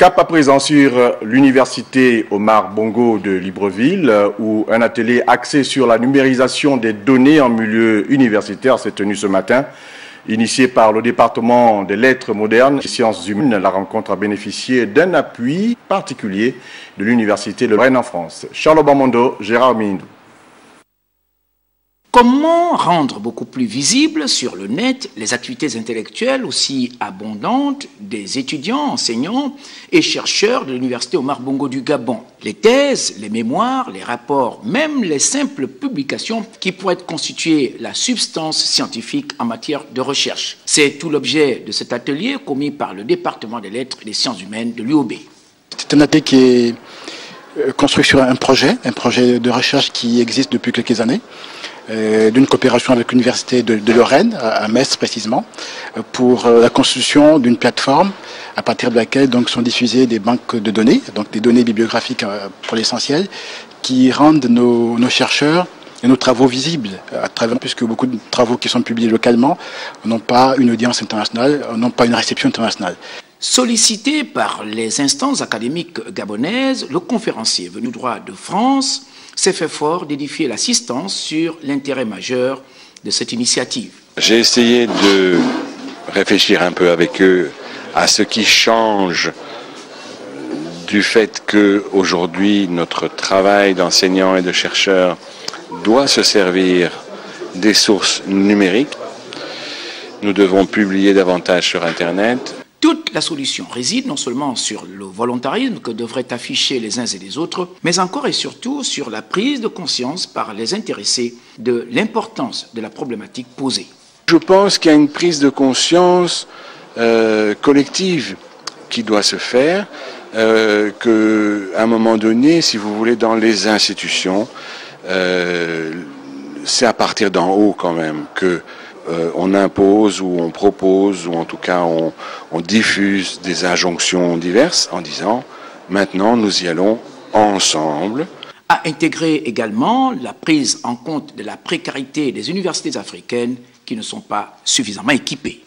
Cap à présent sur l'université Omar Bongo de Libreville, où un atelier axé sur la numérisation des données en milieu universitaire s'est tenu ce matin. Initié par le département des lettres modernes et sciences humaines, la rencontre a bénéficié d'un appui particulier de l'université de Rennes en France. Charles Bamondo, Gérard Mindou. Comment rendre beaucoup plus visibles sur le net les activités intellectuelles aussi abondantes des étudiants, enseignants et chercheurs de l'université Omar Bongo du Gabon? Les thèses, les mémoires, les rapports, même les simples publications qui pourraient constituer la substance scientifique en matière de recherche. C'est tout l'objet de cet atelier commis par le département des lettres et des sciences humaines de l'UOB. C'est un atelier qui est construit sur un projet de recherche qui existe depuis quelques années, d'une coopération avec l'université de Lorraine, à Metz précisément, pour la construction d'une plateforme à partir de laquelle donc, sont diffusées des banques de données, donc des données bibliographiques pour l'essentiel, qui rendent nos chercheurs et nos travaux visibles, à travers, puisque beaucoup de travaux qui sont publiés localement n'ont pas une audience internationale, n'ont pas une réception internationale. Sollicité par les instances académiques gabonaises, le conférencier venu droit de France s'est fait fort d'édifier l'assistance sur l'intérêt majeur de cette initiative. J'ai essayé de réfléchir un peu avec eux à ce qui change du fait qu'aujourd'hui notre travail d'enseignant et de chercheur doit se servir des sources numériques. Nous devons publier davantage sur Internet. Toute la solution réside non seulement sur le volontarisme que devraient afficher les uns et les autres, mais encore et surtout sur la prise de conscience par les intéressés de l'importance de la problématique posée. Je pense qu'il y a une prise de conscience collective qui doit se faire, qu'à un moment donné, si vous voulez, dans les institutions, c'est à partir d'en haut quand même que on impose ou on propose ou en tout cas on diffuse des injonctions diverses en disant maintenant nous y allons ensemble. À intégrer également la prise en compte de la précarité des universités africaines qui ne sont pas suffisamment équipées.